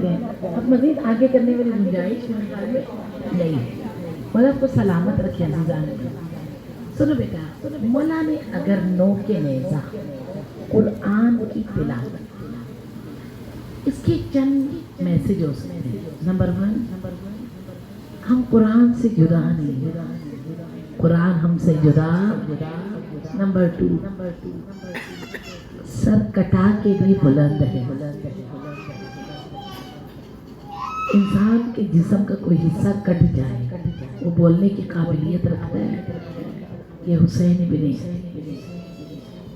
کرتے ہیں. اب مزید آگے کرنے والی گنجائش میرے خیال میں نہیں ہے. مولا آپ کو سلامت رکھے عزیزان. سنو بیٹا, مولا نے اگر نو کے نیزہ قرآن کی تلاوت, اس کے چند میسج ہو سکتے ہیں. نمبر 1, ہم قرآن سے جدا نہیں, قرآن ہم سے جدا. نمبر 2, سر کٹا کے بھی بلند ہے. انسان کے جسم کا کوئی حصہ کٹ جائے وہ بولنے کی قابلیت رکھتا ہے. یہ حسین ابن.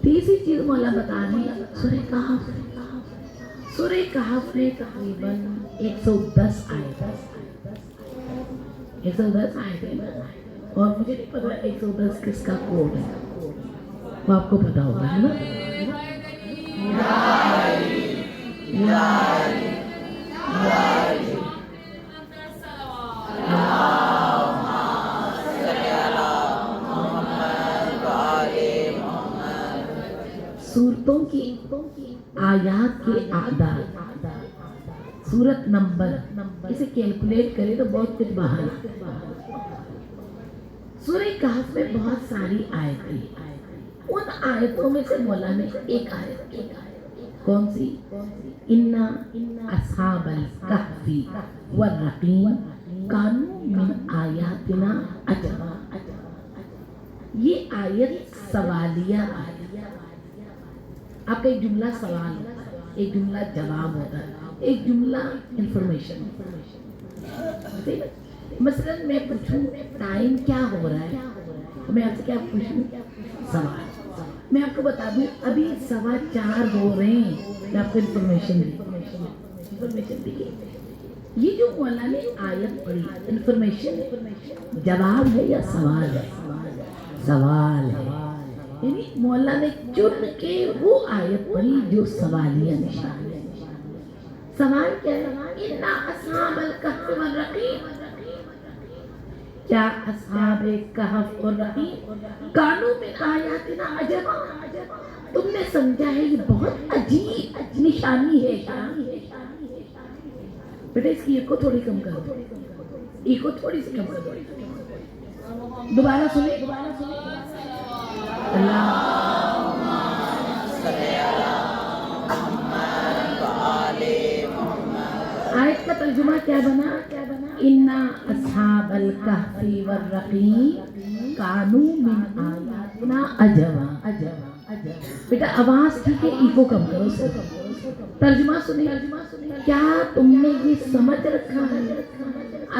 تیسری چیز مولا بتا رہے سورہ کہف. سورہ کہف میں تقریباً 110 آیت, 110 آیتیں, اور مجھے نہیں پتا 110 کس کا کوڈ ہے, وہ آپ کو پتا ہوگا ہے نا. سورتوں کی آیات کے اعداد, سورت نمبر, اسے کیلکولیٹ کرے تو بہت کچھ باہر. سورہ کہف میں بہت ساری آیتیں, ان آیتوں میں سے مولا نے ایک آیت کی. کون سی؟ اِنَّ أَصْحَابَ الْكَهْفِ وَالرَّقِيمِ كَانُوا مِنْ آیَاتِنَا عَجَبًا. یہ آیت سوالیہ آیت. آپ کا ایک جملہ سوال ہوتا ہے, ایک جملہ جواب ہوتا ہے, ایک جملہ انفارمیشن. مثلا میں پوچھوں ٹائم کیا ہو رہا ہے, تو میں آپ سے کیا پوچھوں؟ سوال. میں آپ کو بتا دوں ابھی 4:15 ہو رہے ہیں, میں آپ کو انفارمیشن دی. یہ جو مولا نے آیت پڑھی, انفارمیشن جواب ہے یا سوال ہے؟ سوال ہے. یعنی مولا نے چن کے وہ آیت پڑھی جو سوالیہ نشان ہے. سوال کیا ہے؟ اِنَّ أَصْحَابَ الْكَهْفِ وَالرَّقِيمِ, کیا اصحاب کہف اور رقیم کانوا من آیاتنا عجبا, تم نے سمجھا ہے یہ بہت عجیب نشانی ہے کیا؟ بیٹا اس کی ایکو تھوڑی کم کرو, ایکو تھوڑی سی کم کرو. دوبارہ سنیں. اللہم صلی علی محمد وآل محمد. آیت کا ترجمہ کیا بنا؟ اِنَّ أَصْحَابَ الْكَهْفِ وَالرَّقِيمِ كَانُوا مِنْ آیَاتِنَا عَجَبًا. بیٹا آواز ٹھیک ہے, ایکو کم کرو. ترجمہ سنیں. کیا تم نے یہ سمجھ رکھا ہے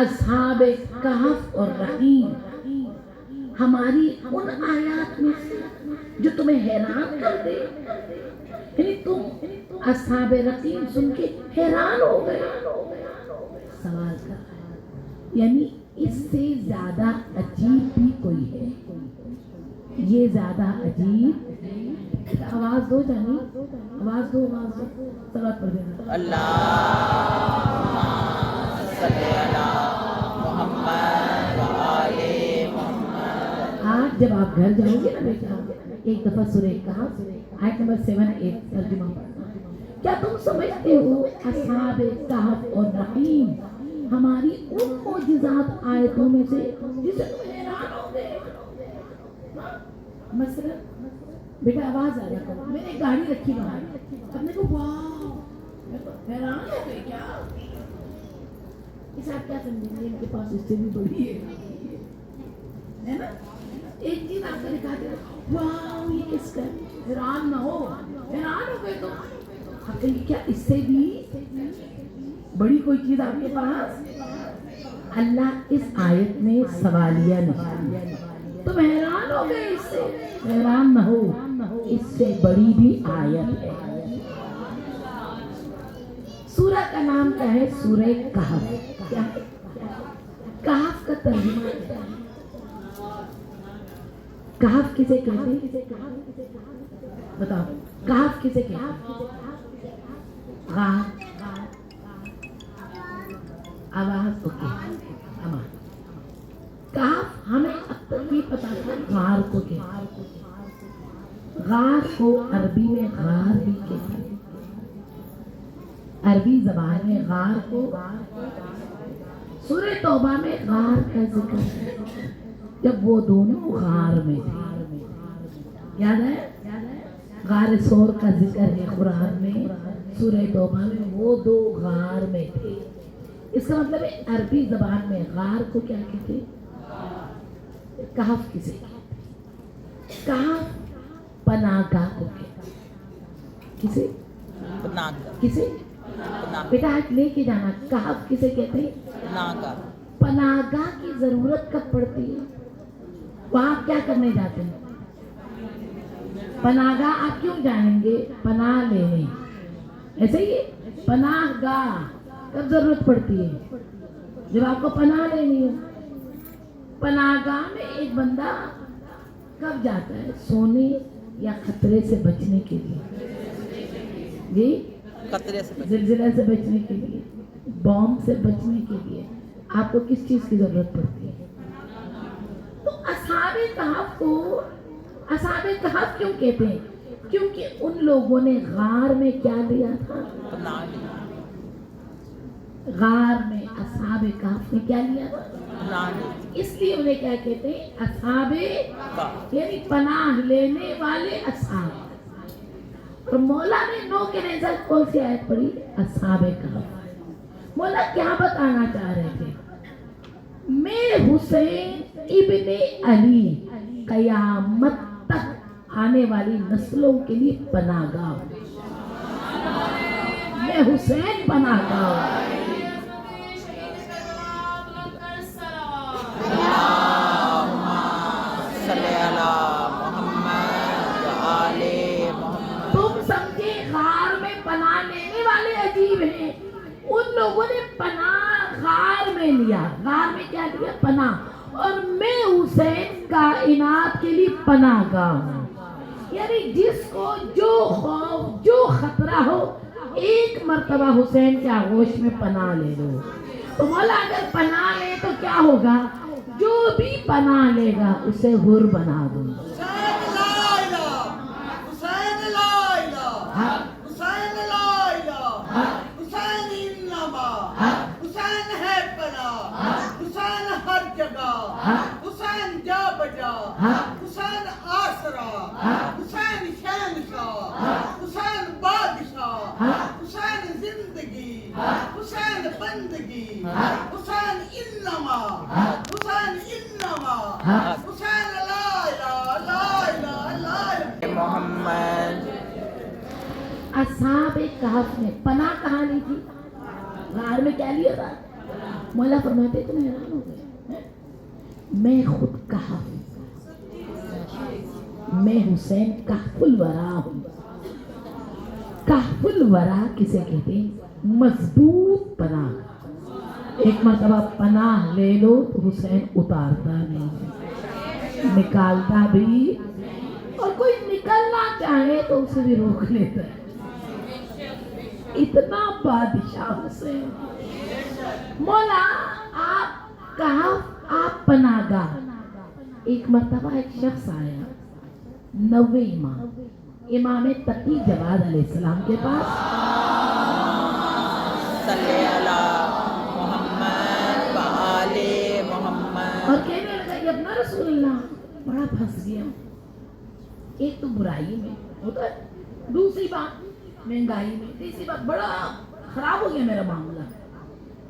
اصحاب کہف اور رقیم ہماری ان آیات میں سے جو تمہیں حیران کر دے؟ یعنی تم اصحاب رقیم سن کے حیران ہو گئے. سوال کا یعنی اس سے زیادہ عجیب بھی کوئی ہے؟ یہ زیادہ عجیب. آواز دو جانی, آواز دو. صلوات پڑھ دینا. اللہم صلی علی محمد وآل محمد. آج جب آپ گھر جاؤ گے نا بیٹا, ایک دفعہ سورہ کہف آیت نمبر 7-8 ترجمہ پڑھنا. کیا تم سمجھتے ہو اصحاب کہف اور رقیم ہماری ان معجزات آیتوں میں سے جسے تم حیران ہو گئے؟ مثلا بیٹا آواز آ جاتا ہے, میں نے گاڑی رکھی باہر, اب میں کو واو, میں تو حیران ہو گئی. کیا اس آپ کیا سمجھیں گے؟ ان کے پاس اس سے بھی بڑی ہے نا. ایک چیز آپ کو دکھا دے, واو یہ کس کا, حیران نہ ہو, حیران ہو گئے تو آپ کہیں گے کیا اس سے بھی بڑی کوئی چیز آپ کے پاس؟ اللہ اس آیت میں سوالیہ نشان, تم حیران ہو گئے اس سے, حیران نہ ہو, اس سے بڑی بھی آیت ہے. سورہ کا نام کیا ہے؟ سورہ کہف. کیا ہے کہف کا ترجمہ؟ کہف کسے کہتے ہیں؟ بتاؤ کہف کسے کہتے ہیں؟ غار. آواز اوکے, آواز. کہف ہمیں اب تک یہ پتا تھا غار کو کہتے ہیں. غار کو عربی میں غار بھی کہتے ہیں. عربی زبان میں غار کو سورہ توبہ میں غار کا ذکر ہے، جب وہ دونوں غار میں تھے، یاد ہے غار سور کا ذکر ہے قرآن میں، سورہ توبہ میں وہ دو غار میں تھے۔ اس کا مطلب ہے عربی زبان میں غار کو کیا کہتے ہیں؟ کہف کسے کہتے ہیں؟ کہف پناہ گاہ کو کہتے ہیں۔ کسے؟ کسے؟ بیٹا ہاتھ لے کے جانا، کہف کسے کہتے ہیں؟ پناہ گاہ کی ضرورت کب پڑتی ہے؟ وہاں آپ کیا کرنے جاتے ہیں؟ پناہ گاہ آپ کیوں جائیں گے؟ پناہ لینے، ایسے ہی پناہ گاہ کب ضرورت پڑتی ہے؟ جب آپ کو پناہ لینی ہے۔ پناہ گاہ میں ایک بندہ کب جاتا ہے؟ سونے یا خطرے سے بچنے کے لیے، جی زلزلے سے بچنے کے لیے، بوم سے بچنے کے لیے آپ کو کس چیز کی ضرورت پڑتی ہے؟ تو اصحاب کہف کو اصحاب کہف کیوں کہتے ہیں؟ کیونکہ ان لوگوں نے غار میں کیا لیا تھا؟ غار میں اصحاب کہف نے کیا لیا تھا؟ اس لیے انہیں کیا کہتے ہیں؟ اصحاب، یعنی پناہ لینے والے اصحاب۔ اور مولا نے نو کے نزدیک کون سی آیت پڑھی؟ اصحاب کہف۔ مولا کیا بتانا چاہ رہے تھے؟ میں حسین ابن علی قیامت تک آنے والی نسلوں کے لیے پناہ گاہ ہوں، میں حسین پناہ گاہ ہوں۔ تم سمجھے غار میں پناہ لینے والے عجیب ہیں، ان لوگوں نے پناہ غار میں لیا۔ غار میں کیا لیا؟ پناہ۔ اور میں حسین کائنات کے لیے پناہ گاہ ہوں، یعنی جس کو جو خوف جو خطرہ ہو ایک مرتبہ حسین کے آغوش میں پناہ لے لو۔ تو مولا اگر پناہ لے تو کیا ہوگا؟ جو بھی پناہ لے گا اسے حر بنا دوں۔ حسین جا بجا، حسین آسرا، حسین شہنشاہ، حسین بادشاہ، حسین زندگی، حسین بندگی، حسین انما، حسین انما، حسین لا الہ لا الہ لا الہ محمد۔ اصحاب کہف نے پناہ کہاں لی تھی؟ غار میں کیا لیا تھا؟ مولا فرماتے تم حیران ہو گئے، میں خود کہف، میں حسین کہف الورا ہوں۔ کہف الورا کسے کہتے ہیں؟ مضبوط پناہ۔ ایک مرتبہ پناہ لے لو تو حسین اتارتا نہیں، نکالتا بھی، اور کوئی نکلنا چاہے تو اسے بھی روک لیتا ہے۔ اتنا بادشاہ حسین۔ مولا آپ کہف، آپ پناہ گاہ۔ ایک مرتبہ ایک شخص آیا 90 امام تقی جواد علیہ السلام کے پاس، صلی اللہ محمد وآل محمد، اور کہنے لگا کہ اپنا رسول اللہ بڑا پھنس گیا۔ ایک تو برائی میں ہوتا ہے، دوسری بات مہنگائی میں، تیسری بات بڑا خراب ہو گیا میرا معاملہ۔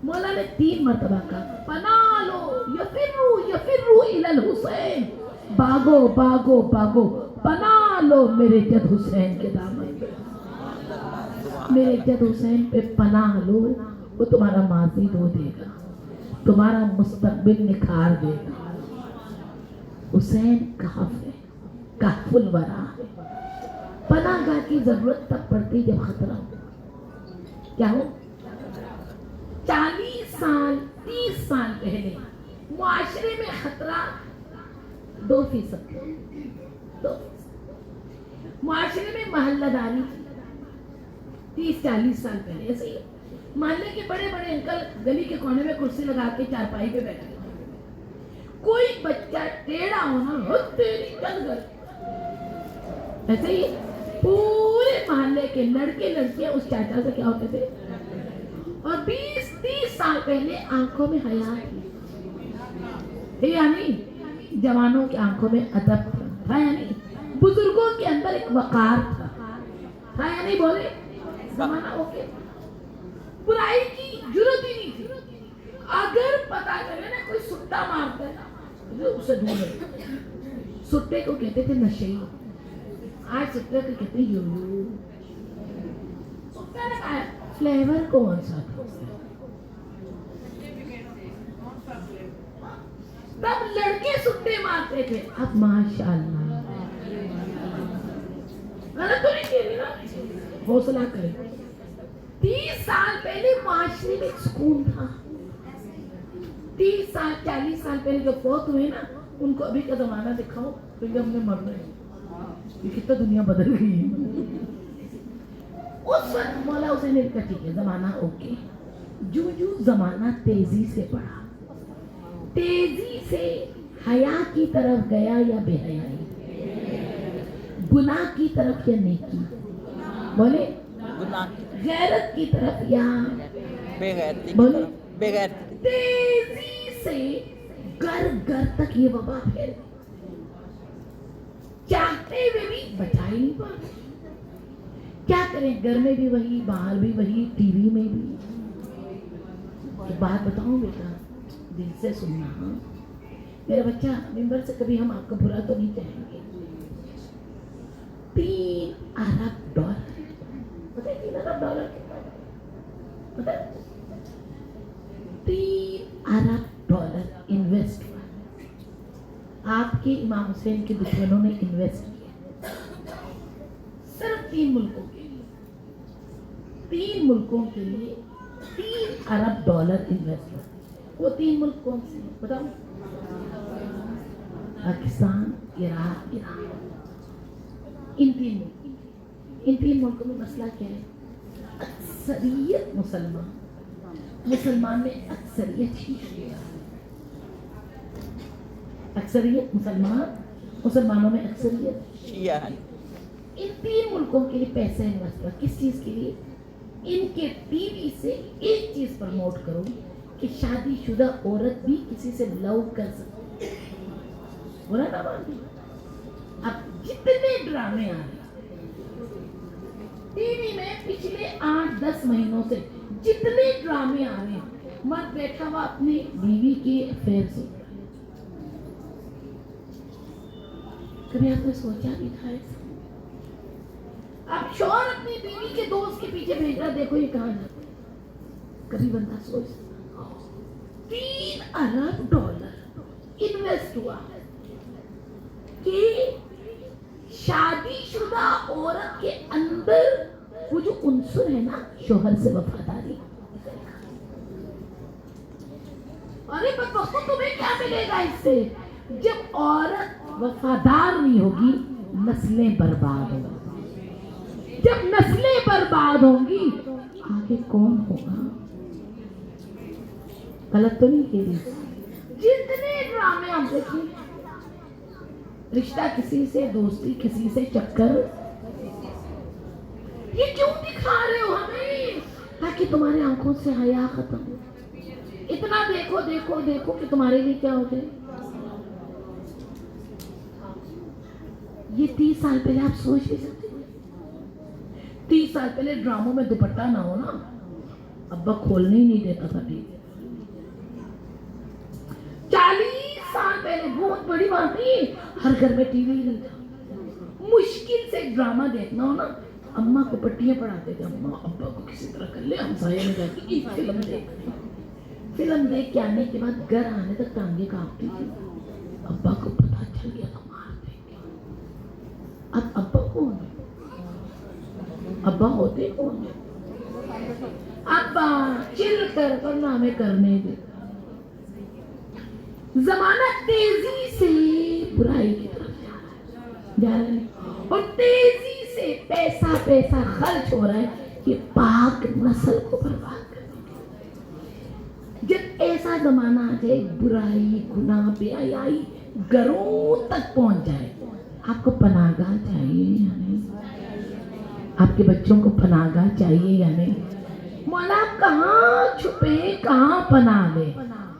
مولا نے 3 مرتبہ کہا پناہ لو، یفرو یفرو الی الحسین، بھاگو بھاگو بھاگو، پناہ لو میرے جد حسین کے دامن پہ، میرے جد حسین پہ پناہ لو، وہ تمہارا ماضی دھو دے گا، تمہارا مستقبل نکھار دے گا۔ حسین کہف ہے، کہف الورا ہے۔ پناہ گاہ کی ضرورت تب پڑتی جب خطرہ ہو۔ کیا ہو؟ 40 سال 30 سال پہلے معاشرے میں خطرہ 2%، معاشرے میں محلہ داری 30-40 سال پہلے ایسے ہی محلے کے بڑے بڑے انکل گلی کے کونے میں کرسی لگا کے چارپائی پہ بیٹھے، کوئی بچہ ٹیڑھا ہونا ہو تیری چل گئے، ایسے ہی پورے محلے کے لڑکے لڑکیاں اس چاچا سے کیا ہوتے تھے؟ और 20-30 साल पहले आंखों में हया थी, यानी जवानों की आंखों में अदब था, यानी बुजुर्गों के अंदर एक वकार था, यानी बोले जमाना ओके, बुराई की जरूरत ही नहीं थी। अगर पता चले ना कोई सुट्टा मारता है तो उसे ढूंढे। सुट्टे को कहते थे नशे, आज सुट्टे को कहते हैं यो। सुट्टा लगाया, फ्लेवर कौन सा था? तब लड़के सुट्टे मारते थे, अब माशाअल्लाह। गलत तो नहीं कह रही ना, हौसला करें। 30 साल पहले माशरे में सुकून था। 30 साल 40 साल पहले जो फौत हुए ना, उनको अभी का जमाना दिखाओ तो ये हमने मर रहे, ये कितना दुनिया बदल गई है। उस वक्त मौला हुसैन ने कहा ठीक है जमाना ओके। जो जो जमाना तेजी से बढ़ा, तेजी से हया की तरफ गया या बेहयाई, गुनाह की तरफ या नेकी, बोले गैरत की तरफ या बेगैरती बोले बेगैरती। तेजी से घर घर तक ये वबा फैल, चाहते हुए भी बचा ही नहीं पाते। क्या करें, घर में भी वही, बाहर भी वही, टीवी में भी। एक बात बताऊं बेटा, दिल से सुनना, मेरा बच्चा मिंबर से कभी हम आपका बुरा तो नहीं कहेंगे। 3 अरब डॉलर, पता है 3 अरब डॉलर कितना है? पता है? 3 अरब डॉलर इन्वेस्ट हुआ। आपके इमाम हुसैन के दुश्मनों ने इन्वेस्ट किया सिर्फ 3 मुल्कों के लिए। 3 मुल्कों के लिए 3 अरब डॉलर इन्वेस्ट हुआ। वो 3 मुल्क कौन से हैं बताओ? Pakistan, Iraq, Iran. इन 3 मुल्कों में मसला क्या है? अक्सरियत मुसलमान में अक्सरियत ही शिया। अक्सरियत मुसलमानों में अक्सरियत शिया है। इन 3 मुल्कों के लिए पैसा इन्वेस्ट हुआ। किस चीज के लिए? इनके टीवी से एक चीज प्रमोट करो कि शादीशुदा औरत भी किसी से लव कर सकती है। बोला ना बात। अब जितने ड्रामे आ रहे टीवी में पिछले 8-10 महीनों से, जितने ड्रामे आ रहे हैं, मर्द बैठा हुआ अपनी बीवी के अफेयर से। कभी आपने सोचा भी था ऐसा? अब शौहर अपनी बीवी के दोस्त के पीछे भेज रहा, देखो ये कहाँ जाता है। कभी बंदा सोच सकता? 3 अरब डॉलर इन्वेस्ट हुआ कि शादीशुदा औरत के अंदर वो जो उन्सुर है ना, शौहर से वफादारी। अरे बदबख्तों, तुम्हें क्या मिलेगा इससे? जब औरत वफादार नहीं होगी, नस्लें बर्बाद होंगी। जब नस्लें बर्बाद होंगी, आगे कौन होगा? गलत तो नहीं कह रही। जितने ड्रामे हम देखें, रिश्ता किसी से, दोस्ती किसी से, चक्कर, ये क्यों दिखा रहे हो हमें? ताकि तुम्हारी आंखों से हया खत्म हो। इतना देखो देखो देखो कि तुम्हारे लिए क्या हो जाए। ये 30 साल पहले आप सोच भी सकते थे? 30 साल पहले ड्रामों में दुपट्टा ना हो ना, अब्बा खोलने ही नहीं देता था टीवी। 40 साल पहले, बहुत बड़ी बात नहीं, हर घर में टीवी नहीं था। मुश्किल से ड्रामा देखना हो ना, अम्मा को पट्टियां पढ़ाते थे। अम्मा अब्बा को किसी तरह कर ले, हम साये में जाके एक फिल्म देख के आने के बाद घर आने तक टांगे कांपती थी। अब्बा को पता चल गया तो मार देंगे। अब अब्बा कौन है? अब्बा होते कौन है? अब्बा चिल कर, वरना हमें करने दे। जमाना तेजी से बुराई की तरफ जा रहा है, और तेजी से पैसा खर्च हो रहा है कि पाक नस्ल को बर्बाद करने के। जब ऐसा जमाना आ जाए, बुराई, गुनाह, बेहयाई घरों तक पहुंच जाए, आपको पनाहगाह चाहिए या नहीं? आपके बच्चों को पनाहगाह चाहिए या नहीं? مولا کہاں چھپے کہاں پناہ لے.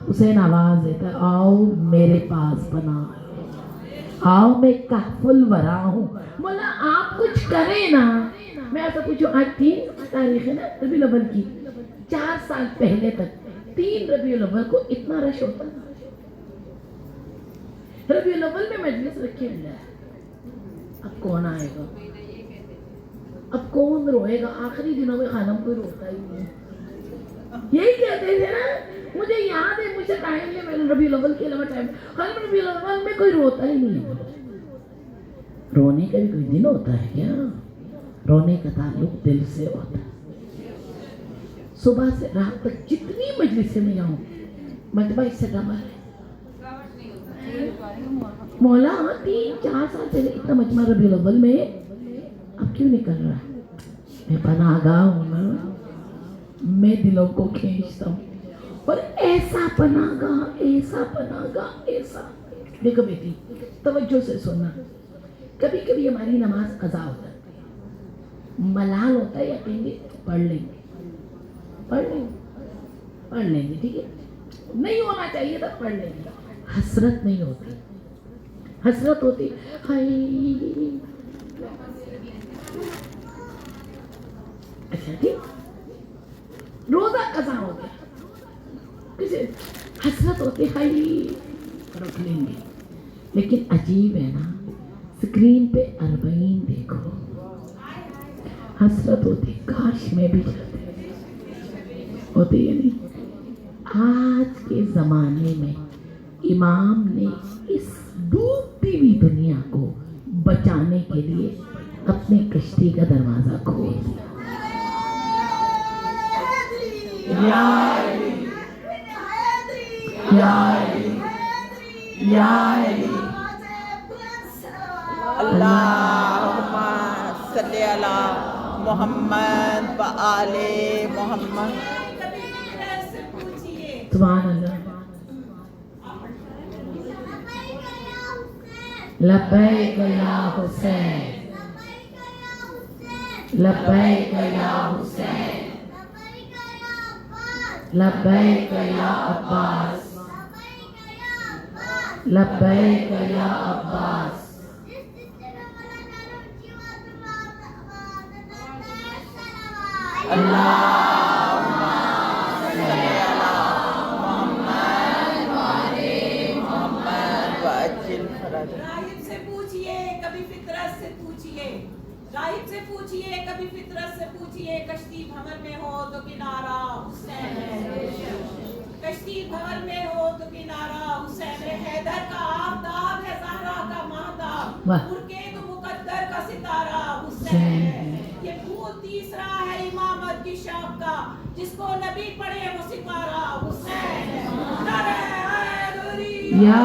حسین آواز دیتا ہے آؤ میرے پاس پناہ لے, آؤ میں کہف الورا ہوں. مولا آپ کچھ کریں نا. میں ایسا پوچھوں آج 3 تاریخ ہے نا ربیع الاول کی, 4 سال پہلے تک 3 ربیع الاول کو اتنا رش ہوتا ہے. ربیع الاول میں مجلس رکھے اللہ ہے. اب کون آئے گا, اب کون روئے گا. آخری دنوں میں خانم کوئی روتا ہی نہیں. یہی کہتے تھے نا, مجھے یاد ہے مجھے ٹائم لے, میں ربیع الاول کے علاوہ ٹائم خانم ربیع الاول میں کوئی روتا ہی نہیں. رونے کا بھی کوئی دن ہوتا ہے کیا؟ رونے کا تعلق دل سے ہوتا ہے. صبح سے رات تک جتنی مجلس میں جاؤں مجمع اس سے ڈبل ہے. مولا 3-4 سال پہلے اتنا مجمع ربیع الاول میں, اب کیوں نکل رہا ہے؟ میں پناہ گاہ ہوں نا, میں دلوں کو کھینچتا ہوں. اور ایسا پناہ گاہ, ایسا پناہ گاہ, ایسا. دیکھو بیٹی توجہ سے سننا, کبھی کبھی ہماری نماز قضا ہو جاتی ہے, ملال ہوتا ہے, یا کہیں گے پڑھ لیں گے, پڑھ لیں گے ٹھیک ہے, نہیں ہونا چاہیے تب پڑھ لیں گے. حسرت نہیں ہوتی, حسرت ہوتی ہائی. اچھا ٹھیک, روزہ قضا ہو گیا, کسی حسرت ہوتی ہائی رکھ لیں گے. لیکن عجیب ہے نا, اسکرین پہ 40 دیکھو, حسرت ہوتی کاش میں بھی جاتے. ہوتی ہے نہیں. آج کے زمانے میں امام نے اس ڈوبتی ہوئی دنیا کو بچانے کے لیے اپنی کشتی کا دروازہ کھول دیا. اللہم صلی علی محمد و آل محمد. سبحان اللہ. لبیک یا حسین, لبیک یا حسین, لبیک یا عباس, لبیک یا عباس. اللہم صلی علی محمد و آل محمد وعجل فرجہ. راہب سے پوچھئے کبھی فطرت سے پوچھئے, راہب سے پوچھئے کبھی فطرت سے پوچھئے, کشتی بھنور میں ہو تو کنارہ حسین ہے, کشتی بھنور میں ہو تو کنارہ حسین ہے. حیدر کا آفتاب ہے, زہرا کا مہتاب, برقع تو مقدر کا ستارہ حسین ہے. یہ پھول تیسرا ہے امامت کی شاخ کا, جس کو نبی پڑھے وہ ستارہ حسین ہے. نعرہ حیدری یا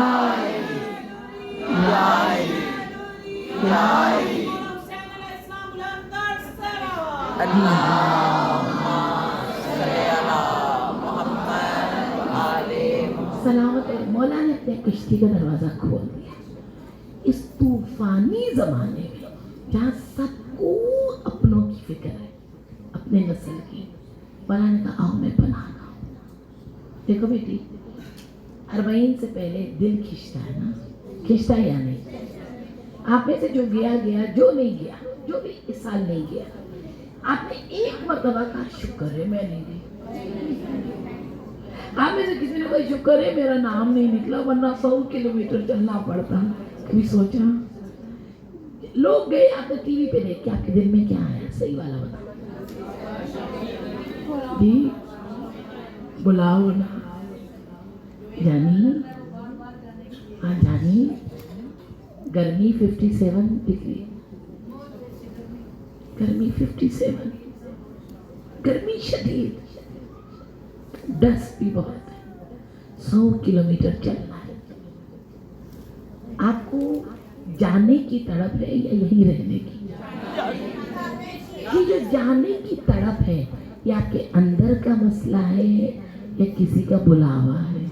حسین علیہ السلام بلند در سلام. اللہم صلی علی محمد و آل محمد. سلامت ہے. مولا نے اپنے کشتی کا دروازہ کھول دیا. اس طوفانی زمانے میں جہاں سب کو اپنوں کی فکر ہے, اپنے نسل کی, مولا نے کہا آؤ میں پناہ گاہ ہوں. دیکھو بیٹی 40 سے پہلے دل کھنچتا ہے نا, کھنچتا یا نہیں؟ آپ میں سے جو گیا گیا, جو نہیں گیا, جو بھی اس سال نہیں گیا, آپ نے ایک مرتبہ کہا شکر ہے میں نہیں گئی. آپ میں سے کسی نے کوئی شکر ہے میرا نام نہیں نکلا, ورنہ 100 کلومیٹر چلنا پڑتا. کبھی سوچا؟ لوگ گئے, آپ نے ٹی وی پہ دیکھ کے آپ کے دل میں کیا آیا؟ صحیح والا بتا جی. بلاؤ نا جانی, ہاں جانی, گرمی 57 ڈگری, گرمی 57, گرمی شدید, ڈسٹ بھی بہت ہے, 100 کلومیٹر چلنا ہے. آپ کو جانے کی تڑپ ہے یا یہیں رہنے کی؟ یہ جو جانے کی تڑپ ہے, یہ آپ کے اندر کا مسئلہ ہے یا کسی کا بلاوا ہے؟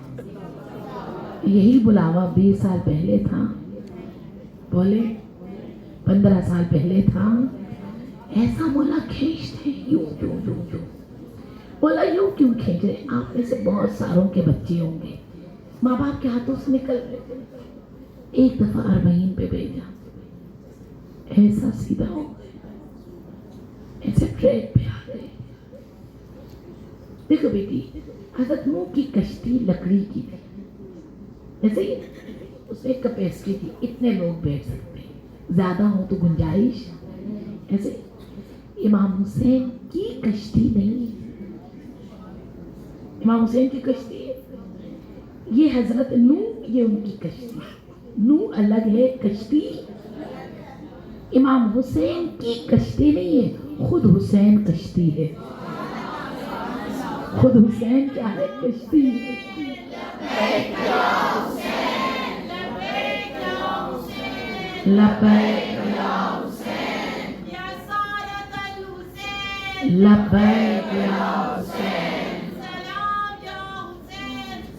یہی بلاوا 20 سال پہلے تھا, بولے 15 سال پہلے تھا. ایسا مولا کھینچتے یوں یوں یوں یوں. बोला यूं क्यों खींच रहे, आप में से बहुत सारों के बच्चे होंगे, माँ बाप के हाथों से निकल रहे थे, एक दफा अरबईन पे भेजा, ऐसा सीधा हो गए, ऐसे ट्रेन पे आ गए। देखो बेटी, हज़रत नूह की कश्ती लकड़ी की थी, ऐसे ही उसमें कैपेसिटी थी, इतने लोग बैठ सकते हैं, ज्यादा हो तो गुंजाइश। ऐसे इमाम हुसैन की कश्ती नहीं, इमाम हुसैन की कश्ती है, ये हजरत नूह, ये उनकी कश्ती, नूह अलग है, कश्ती इमाम हुसैन की कश्ती नहीं है, खुद हुसैन कश्ती है, खुद हुसैन क्या है, कश्ती लबैक लबैक या हुसैन,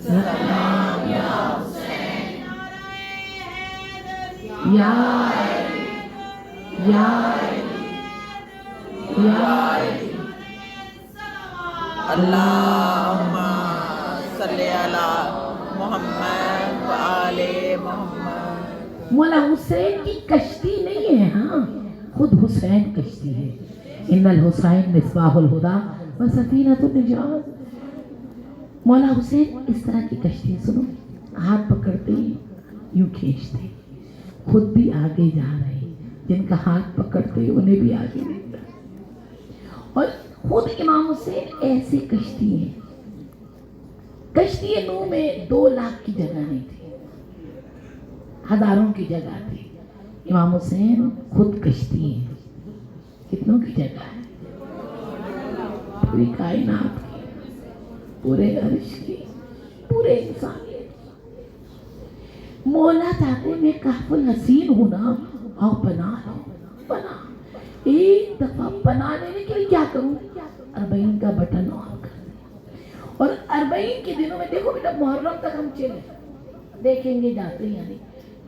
सलाम या हुसैन, या या या अल्लाहुम्मा सल्ली अला मुहम्मद व आले मुहम्मद। मौला हुसैन की कश्ती नहीं है, हाँ खुद हुसैन कश्ती है। इन्नल हुसैन मिसबाहुल हुदा व सफीनतुन निजात। मौला हुसैन इस तरह की कश्ती, सुनो, हाथ पकड़ते यूं खींचते, खुद भी आगे जा रहे, जिनका हाथ पकड़ते उन्हें भी आगे लेता, और खुद इमाम हुसैन ऐसी कश्ती है। कश्ती नूह में 2 लाख की जगह नहीं थी, हजारों की जगह थी। इमाम हुसैन खुद कश्ती है, कितनों की जगह है, पूरी कायनात की, पूरे अर्श की, पूरे इंसानियत की। मौला चाहते मैं कहफुल हसीन हूं ना, और बना लो, बना, एक दफा बना लेने के लिए क्या करूं, अरबईन का बटन ऑन कर दिया। और अरबईन के दिनों में देखो बेटा, मुहर्रम तक हम चले देखेंगे जाते, यानी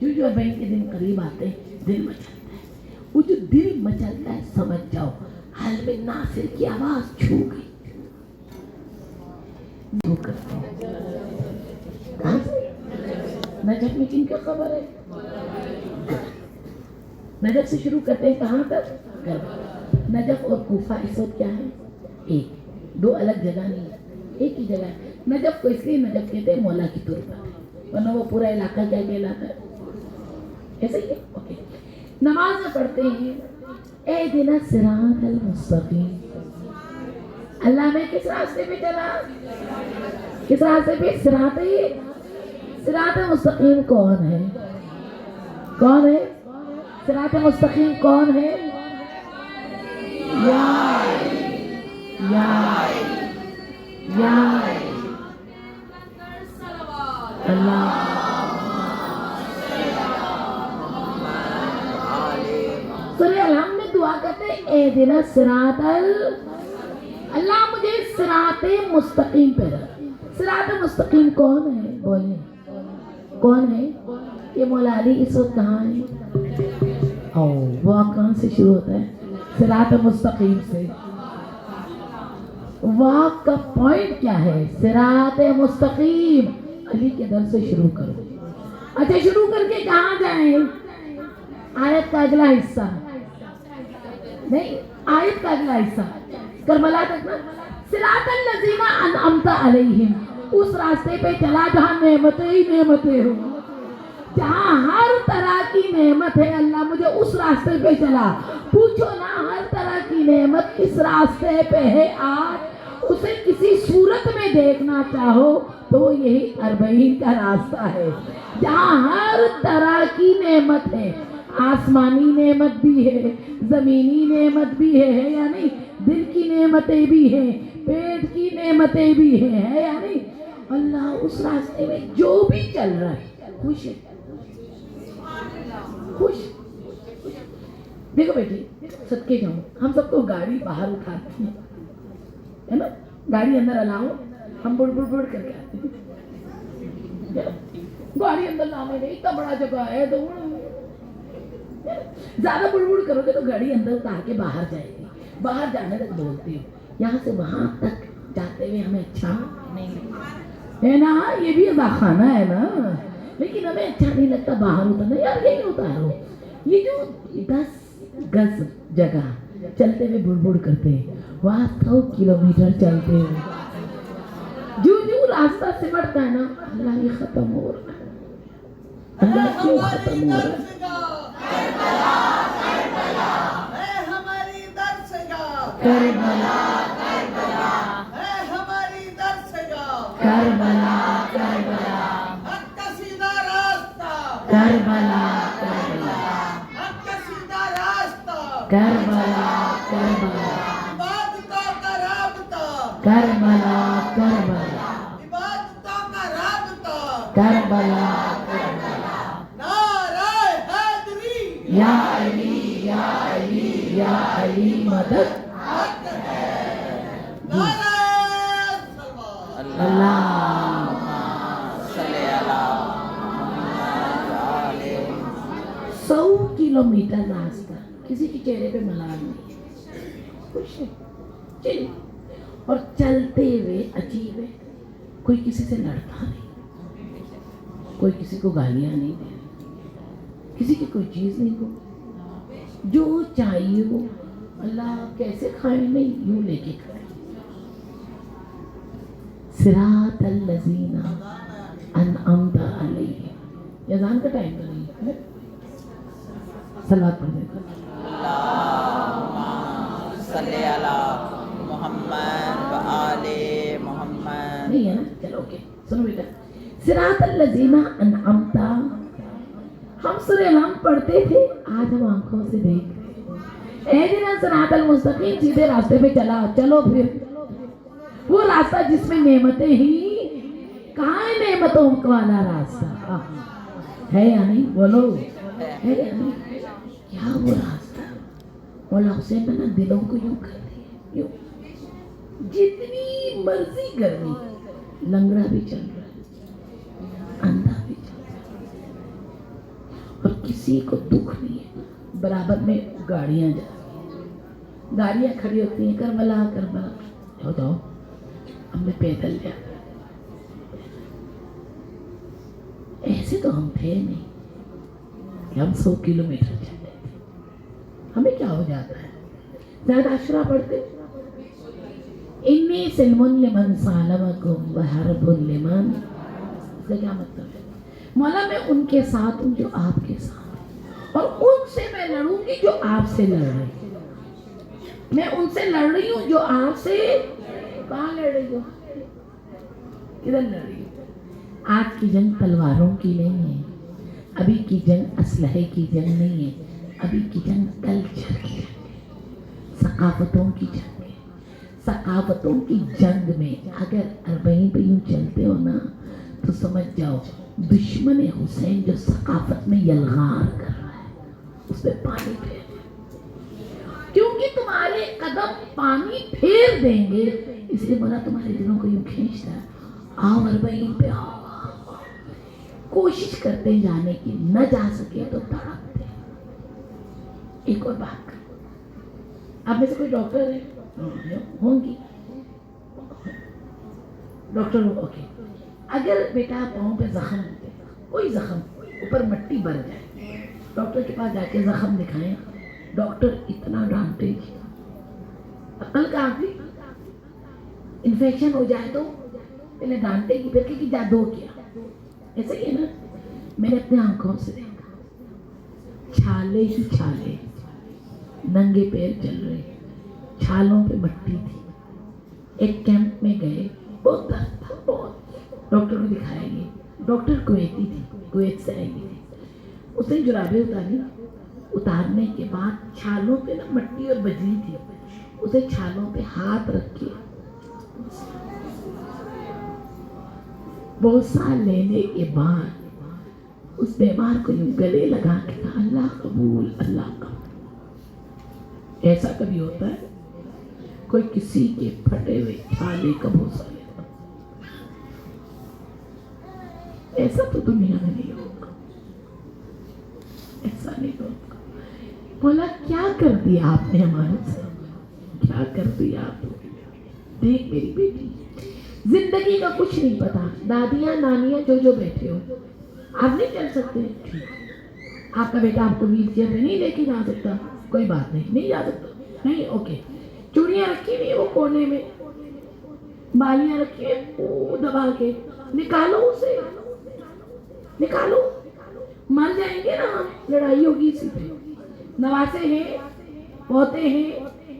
जो जो अरबईन के दिन करीब आते हैं दिल मचलता है, वो जो दिल मचलता है समझ जाओ हल्बे नासिर की आवाज छू गई। जो करते हैं कहां से, नजफ में किन क्या खबर है, नजफ से शुरू करते हैं, कहां तक, नजफ और कूफा इस वक्त क्या है, एक, 2 अलग जगह नहीं है, एक ही जगह है। नजफ को इसलिए नजफ कहते हैं, मौला की तुर्बत है, वरना वो पूरा इलाका क्या कहलाता है, ऐसे ही है। ओके, नमाज में पढ़ते हैं, ए दिना सिरातल मुस्तकीम, अल्लाह में किस रास्ते पे चला, किस रास्ते पे, सिरात मुस्तकीम कौन है, कौन है, सिरात मुस्तकीम कौन है, या अल्लाह। सूरह अलहम में दुआ करते हैं, ए दिना सिरातल, अल्लाह मुझे सिराते मुस्तकीम पे रख। सिराते मुस्तकीम कौन है, बोले कौन है, ये मौला अली इस वक्त कहाँ है, ओ वाह कहाँ से शुरू होता है, सिराते मुस्तकीम से। वाह का पॉइंट क्या है, सिराते मुस्तकीम, अली के दर से शुरू करो। अच्छा, शुरू करके कहाँ जाए, आयत का अगला हिस्सा नहीं, आयत का अगला हिस्सा करबला तक ना, सिरातल लजीना अनअमता अलैहिम, उस रास्ते पे चला जहाँ नेमतें ही नेमतें हो, जहाँ हर तरह की नेमत है, अल्लाह मुझे उस रास्ते पे चला। पूछो ना, हर तरह की नेमत किस रास्ते पे है आज, उसे किसी सूरत में देखना चाहो तो यही अरबईन का रास्ता है, जहाँ हर तरह की नेमत है, आसमानी नेमत भी है, जमीनी नेमत भी है या नहीं, दिल की नेमतें भी हैं, पेट की नेमतें भी हैं, है या नहीं। अल्लाह उस रास्ते में जो भी चल रहा है खुश है, खुश। देखो बेटी, सदके जाओ, हम सबको गाड़ी बाहर उठाते हैं, है ना, गाड़ी अंदर अलाओ, हम बुड़ बुड़ बुड़ करके आते हैं, गाड़ी अंदर लाने में इतना बड़ा जगह है, तो ज्यादा बुड़बुड़ करोगे तो गाड़ी अंदर उतार के बाहर जाएगी, बाहर जाने तक बोलती हो, यहाँ से वहां तक जाते हुए हमें अच्छा है ना, ये भी अदा खाना है ना, लेकिन हमें अच्छा नहीं लगता बाहर उतरना, यार यही उतारो। ये जो 10 गज जगह चलते हुए बुड़बुड़ करते हैं, वहाँ 100 किलोमीटर चलते हैं, जो रास्ता सिमटता है ना, अल्लाह ये खत्म हो रहा है, अल्लाह क्यों खत्म हो रहा है? हमारी दर्शगाह करबला है, हमारी दर्शगाह करबला करबला हक का सीधा रास्ता, करबला करबला हक का सीधा रास्ता, करबला करबला इबादतों का राबता, करबला करबला इबादतों का राबता, करबला नारे हैदरी या अली या अली या अली मदद हक है, नारे सलमान। अल्लाह। सल्ले अला मुहम्मद वाले। 100 किलोमीटर रास्ता, किसी के चेहरे पे मलाल नहीं, खुश है, चिल। और चलते हुए अजीब है, कोई किसी से लड़ता नहीं, कोई किसी को गालियां नहीं दे रही, किसी की कोई चीज नहीं हो, जो चाहिए वो अल्लाह कैसे खाए नहीं यूं लेके खाए। सिरातल लज़ीना अनअमता अलैहिम। ये अज़ान का टाइम तो नहीं है, सलावत पढ़ने का। सल्ले अला मुहम्मद व आले मुहम्मद। नहीं है ना, चलो ओके, सुनो बेटा। सिरातल लज़ीना अनअमता, हम सूरह अनअम पढ़ते थे, आज हम आंखों से देख रहे हैं। एहदिना सिरातल मुस्तकीम, सीधे रास्ते पे चलो फिर वो रास्ता जिसमें नेमतें ही, कहाँ है नेमतों वाला रास्ता? है या नहीं, बोलो है या नहीं? क्या वो रास्ता? मौला हुसैन ने ना दिलों को यूं कर दिया, यूं, जितनी मर्जी गर्मी, लंगड़ा भी चल रहा है, अंधा भी चल रहा है, और किसी को दुख नहीं है। बराबर में गाड़ियां जा रही हैं, गाड़ियां खड़ी होती हैं, करबला करबला, जाओ जाओ, अब मैं पैदल जा रहा। ऐसे तो हम थे नहीं कि हम 100 किलोमीटर चलते थे, हमें क्या हो जाता है, ज्यादा अशरा पढ़ते, इन्नी सिल्मुन लिमन सालमकुम व हरबुन लिमन, इसका क्या मतलब है? मौला मैं उनके साथ हूँ जो आपके साथ हैं, और उनसे मैं लड़ूंगी जो आपसे लड़ रहे हैं। मैं उनसे लड़ रही हूँ जो आपसे, कहाँ लड़ रही हो, किधर लड़ रही हो? आज की जंग तलवारों की नहीं है, अभी की जंग असलहे की जंग नहीं है, अभी की जंग कल्चर की जंग है, सकाफतों की जंग है। सकाफतों की जंग में अगर 40 पे यूं चलते हो ना, तो समझ जाओ दुश्मन हुसैन जो सकाफत में यलगार कर रहा है, उसमें पानी फेर, क्योंकि तुम्हारे कदम पानी फेर देंगे, इसलिए बोला तुम्हारे दिलों को यूं खींचता है, आओ 40 पे आओ। कोशिश करते जाने की, न जा सके तो तड़पते। एक और बात, आप में से कोई डॉक्टर है? होंगी डॉक्टर हो, ओके। अगर बेटा पाँव पे जख्म, कोई जख्म, ऊपर मिट्टी भर जाए, डॉक्टर के पास जाके जख्म दिखाएं, डॉक्टर इतना डांटेगी, अकल का आखिरी, इन्फेक्शन हो जाए तो पहले डांटेगी, फिर कि जादू किया। ऐसा ही है ना, मैंने अपने आंखों से देखा, छाले ही छाले, नंगे पैर चल रहे, छालों पे मिट्टी थी। एक कैंप में गए, बहुत दर्द था, बहुत, डॉक्टर को दिखाएंगे, डॉक्टर कुवैती थी, कुवैत से आई थी, उसने जुराबे उतारी, उतारने के बाद छालों पे ना मिट्टी और बजरी थी, उसे छालों पे हाथ रख के बहुत साल लेने के बाद उस बीमार को यूं गले लगा के कहा, अल्लाह कबूल, अल्लाह कबूल। ऐसा कभी होता है? कोई किसी के फटे हुए छाले का भूसा लेता, ऐसा तो दुनिया में नहीं होगा, ऐसा नहीं होगा। बोला क्या कर दिया आपने हमारे साथ, क्या कर दिया आपने? देख मेरी बेटी, जिंदगी का कुछ नहीं पता, दादियाँ नानियाँ जो बैठे हो, आप नहीं चल सकते, आपका बेटा आपको व्हील चेयर पे नहीं लेके जा सकता, कोई बात नहीं, नहीं जा सकता, नहीं, ओके। चूड़ियाँ रखी हुई है वो कोने में, बालियाँ रखी है वो दबा के, निकालो उसे, निकालो, मर जाएंगे ना, लड़ाई होगी इसी पे। नवासे हैं, पोते हैं,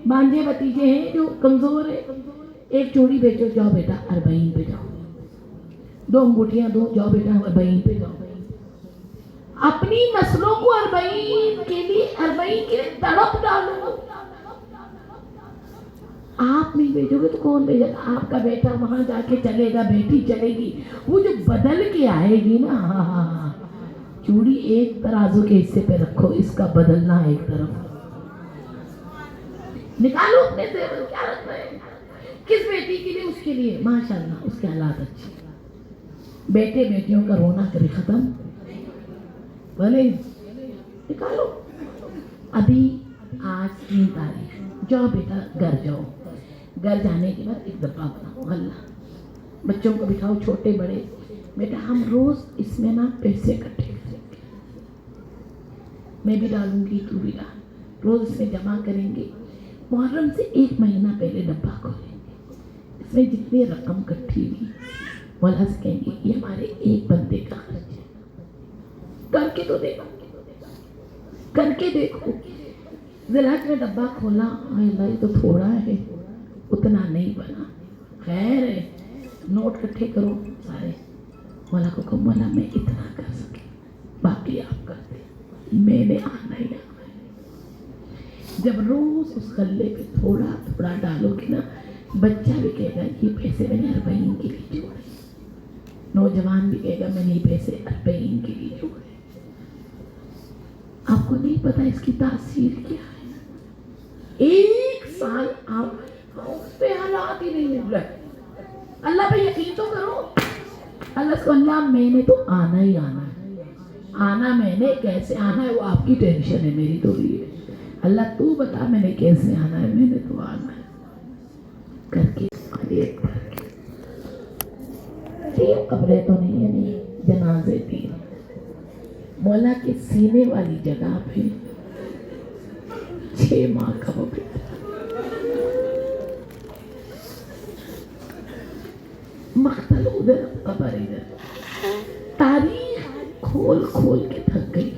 भांजे भतीजे हैं जो कमजोर है, एक चूड़ी बेचो, जाओ बेटा अरबईन पे जाओ, 2 अंगूठियां दो, जाओ बेटा अरबईन पे जाओ। अपनी नस्लों को अरबईन के लिए तड़प डालो। आप नहीं भेजोगे तो कौन भेजेगा? आपका बेटा वहां जाके चलेगा, बेटी चलेगी, वो जो बदल के आएगी ना, हाँ, चूड़ी एक तराजू के हिस्से पे रखो, इसका बदलना एक तरफ, निकालो अपने जेवर, क्या रख रहे हैं? किस बेटी के लिए? उसके लिए, माशाल्लाह उसके हालात अच्छे, बेटे बेटियों का रोना कभी खत्म, बोले निकालो। अभी आज 3 तारीख, जाओ बेटा घर जाओ, घर जाने के बाद एक डब्बा बनाओ, गल्ला, बच्चों को बिठाओ, छोटे बड़े, बेटा हम रोज इसमें ना पैसे इकट्ठे करेंगे, मैं भी डालूंगी, तू भी डाल, रोज इसमें जमा करेंगे, मुहर्रम से 1 महीना पहले डब्बा खोलेंगे, इसमें जितनी रकम इकट्ठी हुई मौला से कहेंगे ये हमारे एक बंदे का खर्च है, करके तो देखो, करके देखो। ज़िलहज में डब्बा खोला, अल्लाह ये तो थोड़ा है, उतना नहीं बना, खैर है, नोट इकट्ठे करो सारे, मौला को कहो मौला मैं इतना कर सके, बाकी आप कर दे, मैंने आना ही आना है। जब रोज उस गल्ले पे थोड़ा थोड़ा डालोगे ना, बच्चा भी कहेगा ये पैसे मैंने अरबईन के लिए जोड़े, नौजवान भी कहेगा मैंने ये पैसे अरबईन के लिए जोड़े। आपको नहीं पता इसकी तासीर क्या है। 1 साल आप पे हालात ही नहीं मिल रहे, अल्लाह पे यकीन तो करो, अल्लाह को अल्लाह मैंने तो आना ही आना है, आना मैंने कैसे आना है वो आपकी टेंशन है, मेरी तो ये है। अल्लाह तू बता मैंने कैसे आना है, मैंने तो आना है, करके 3 कब्रें तो नहीं है, नहीं जनाजे 3, मौला के सीने वाली जगह पे 6 माह का वो बेटा, मख्तल उधर, कब्र इधर, तारीख खोल खोल के थक गई,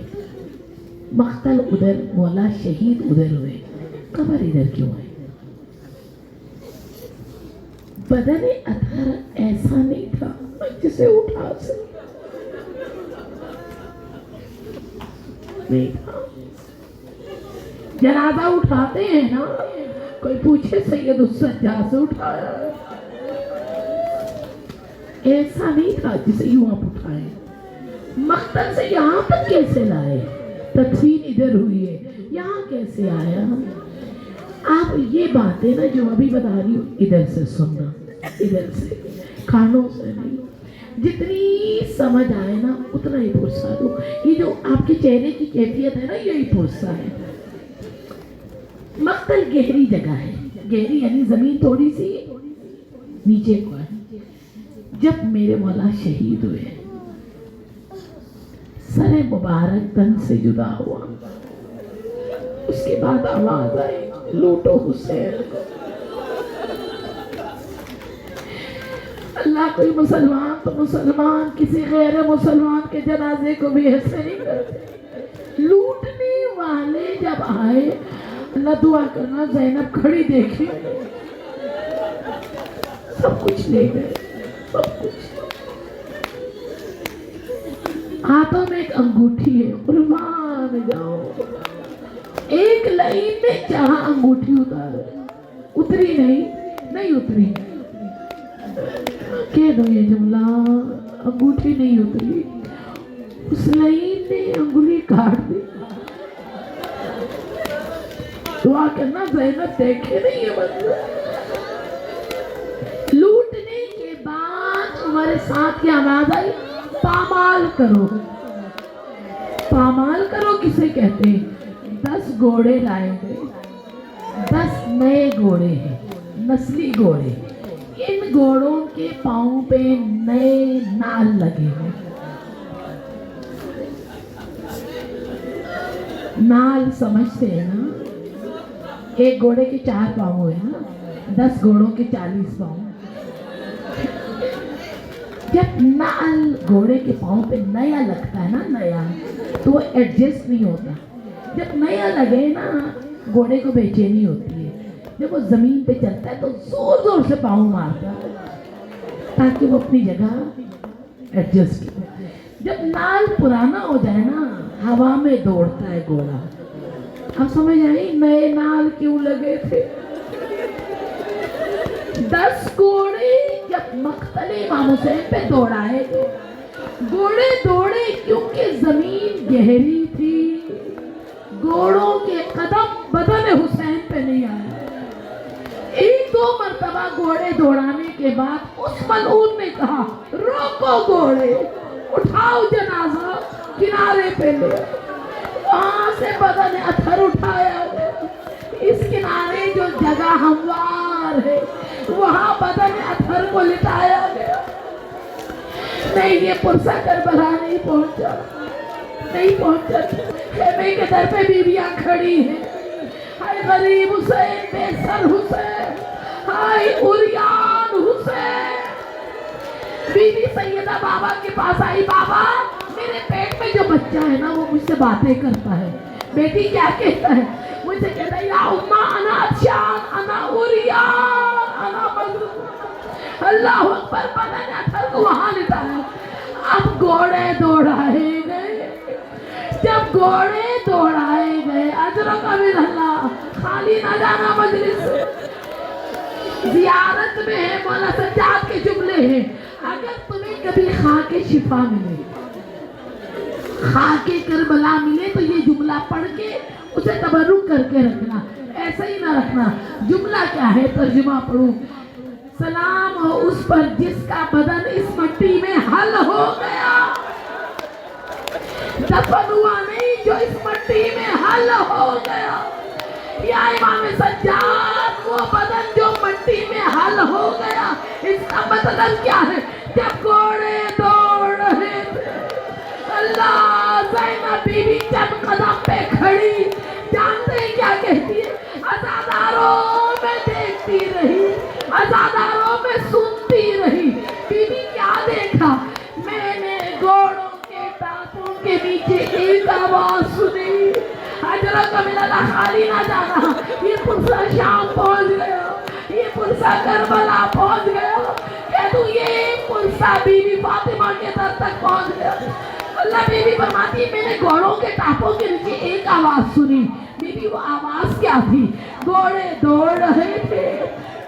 मख्तल उधर, मौला शहीद उधर हुए, कब्र इधर क्यों है? बदन अतहर ऐसा नहीं था जिसे उठा सके, नहीं था। जनाजा उठाते हैं ना, कोई पूछे सैयद उस सज्जा से उठाया, ऐसा नहीं था जिसे यूं आप उठाए, मख्तल से यहाँ तक कैसे लाए, तदफीन इधर हुई है, यहाँ कैसे आया? आप ये बातें ना जो अभी बता रही हूँ इधर से सुनना, इधर से, कानों से नहीं, जितनी समझ आए ना उतना ही पुरसा दो। ये जो आपके चेहरे की कैफियत है ना, यही पुरसा है। मख्तल गहरी जगह है, गहरी यानी जमीन थोड़ी सी नीचे को है। जब मेरे मौला शहीद हुए, सरे मुबारक तन से जुदा हुआ, उसके बाद आवाज आई लूटो हुसैन को। अल्लाह कोई मुसलमान तो मुसलमान किसी गैर मुसलमान के जनाजे को भी ऐसे नहीं करते। लूटने वाले जब आए, अल्लाह दुआ करना ज़ैनब खड़ी देखी, सब कुछ ले गए, सब कुछ। हाथों में एक अंगूठी है, कुर्बान जाओ। एक लाइन में चाहा अंगूठी उतार, उतरी नहीं, नहीं उतरी, कह दो ये जुमला, अंगूठी नहीं उतरी, उस लाइन ने अंगुली काट दी। दुआ करना ज़ैनब देखे नहीं ये मंजर। लूटने के बाद तुम्हारे साथ की आवाज आई, पामाल करो। पामाल करो किसे कहते हैं? 10 घोड़े लाए गए, 10 नए घोड़े हैं, नस्ली घोड़े, घोड़ों के पाँव पे नए नाल लगे हैं। नाल समझते हैं ना, एक घोड़े के 4 पाँव हुए ना, 10 घोड़ों के 40 पाँव। जब नाल घोड़े के पाँव पे नया लगता है ना, नया, तो वो एडजस्ट नहीं होता। जब नया लगे ना, घोड़े को बेचैनी होती है। जब वो जमीन पे चलता है तो जोर जोर से पाँव मारता है ताकि वो अपनी जगह एडजस्ट करे। जब नाल पुराना हो जाए ना, हवा में दौड़ता है घोड़ा। अब समझ आई नए नाल क्यों लगे थे। 10 घोड़े जब मख्तले इमाम हुसैन पे दौड़ाए गए। घोड़े दौड़े क्योंकि जमीन गहरी थी, घोड़ों के कदम बदन हुसैन पे नहीं आए। 1-2 मरतबा घोड़े दौड़ाने के बाद उस मलऊन ने कहा, रोको घोड़े, उठाओ जनाजा, किनारे पे ले। वहां से बदन अथर उठाया गया। इस किनारे जो जगह हमवार है, वहां बदन अथर को लिटाया गया। नहीं, ये पुरसा करबला नहीं पहुंचा, नहीं पहुंचा। खेमे के दर पे बीबियां खड़ी हैं। हाय गरीब हुसैन, बेसर हुसैन, हाय उरियान हुसैन। बीबी सैयदा बाबा के पास आई, बाबा मेरे पेट में जो बच्चा है ना, वो मुझसे बातें करता है। बेटी क्या कहता है? मुझसे कहता है, या उम्मा अना शान, अना उरियान, अना मजरूर। अल्लाह अकबर, बदन अथर को वहां लिटाया। अब घोड़े दौड़ाए गए। जब घोड़े दौड़ाए गए, अजर का मिलना, खाली ना जाना मजलिस। जियारत में है मौला सज्जाद के जुमले हैं, अगर तुम्हें कभी खाके शिफा मिले, खाके करबला मिले, तो ये जुमला पढ़ के उसे तबरुक करके रखना, ऐसा ही ना रखना। जुमला क्या है, तर्जुमा पढ़ूं। सलाम हो उस पर जिसका बदन इस मिट्टी में हल हो गया, दफन हुआ नहीं, जो इस मिट्टी में हल हो गया। या इमाम सज्जाद, वो बदन जो मिट्टी में हल हो गया, इसका मतलब क्या है? जब घोड़े दौड़ रहे थे, अल्लाह, ज़ैनब बीबी जब कदम पे खड़ी, जानते हैं क्या कहती है? अज़ादारों में देखती रही, अज़ादारों में सुनती रही। बीबी क्या देखा? मैंने घोड़ों के टापों के नीचे एक आवाज सुनी, हजरा का मिला खाली ना जाना। ये पुरसा शाम पहुंच गया, ये पुरसा करबला पहुंच गया। कह दूं ये पुरसा बीबी फातिमा के दर तक पहुंच गया। अल्लाह बीबी फरमाती, मैंने घोड़ों के टापों के नीचे एक आवाज सुनी। बीबी वो आवाज क्या थी? घोड़े दौड़ रहे थे,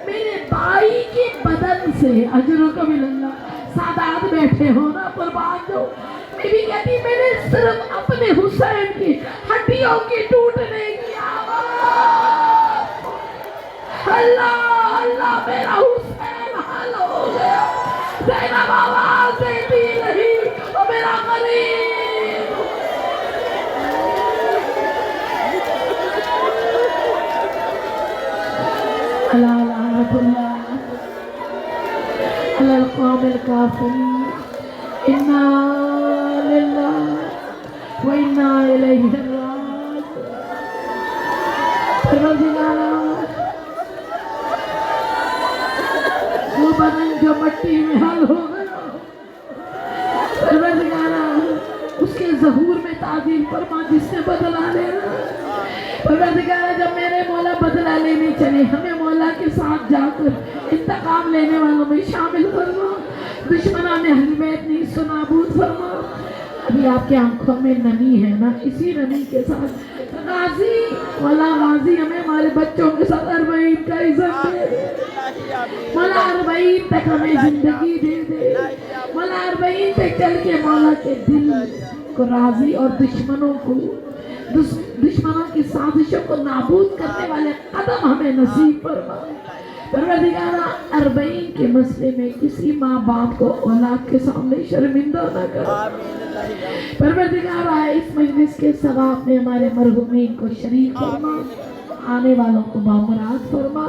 मेरे भाई के बदन से अजरों का मिलना। सादात बैठे हो ना, कुर्बान दो। बीबी कहती, मैंने सिर्फ अपने हुसैन की हड्डियों के टूटने की आवाज। अल्लाह अल्लाह, मेरा हुसैन हल हो गया। ज़ैनब आवाज देती रही, और मेरा गरीब अल्लाह लानतुल्लाह अलल कौमिल काफिरीन। इन्ना लिल्लाहि व इन्ना इलैहि राजिऊन। परवरदिगारा, वो बदन जो मिट्टी में हल हो गया, परवरदिगारा उसके ज़हूर में ताज़ीम फरमा जिसने बदला लेना। परवरदिगारा, जब मेरे मौला बदला लेने चले, हमें मौला के साथ जाकर इंतकाम लेने वालों में शामिल फरमा। दुश्मना ने अहले बैत नहीं सुनाबूद फरमा। अभी आपके आंखों में नमी है ना, इसी नमी के साथ गाजी वाला गाजी हमें हमारे बच्चों के साथ अरबईन का इज्जत दे दे। मौला अरबईन तक हमें जिंदगी दे दे। मौला अरबईन पे चल के मौला के दिल को राजी और दुश्मनों की साजिशों को नाबूद करने वाले कदम हमें नसीब फरमा। परवरदिगारा, अरबईन के मसले में किसी माँ बाप को औलाद के सामने शर्मिंदा न कर। परवरदिगारा, इस मजलिस के सवाब में हमारे मरहुमीन को शरीक फरमा, आने वालों को बामुराद फरमा।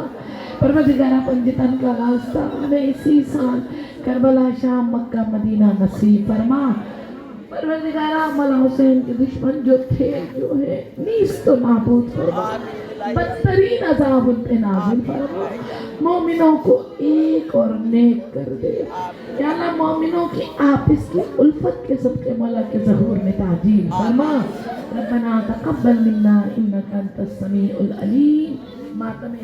परवरदिगारा पंजितन का वास्ता हमें इसी साल करबला शाम मक्का मदीना नसीब फरमा। परवरदिगारा मौला हुसैन के दुश्मन जो थे जो है नीस तो नाबूद फरमा, बदतरीन अजाब उन पे नाज़िल फरमा। मोमिनों को एक और नेक कर दे या अल्लाह, मोमिनों की आपस की उल्फत के सबके मौला के ज़हूर में ताजील फरमा। रब्बना तक़ब्बल मिन्ना इन्नका अंतस समीउल अलीम। मातम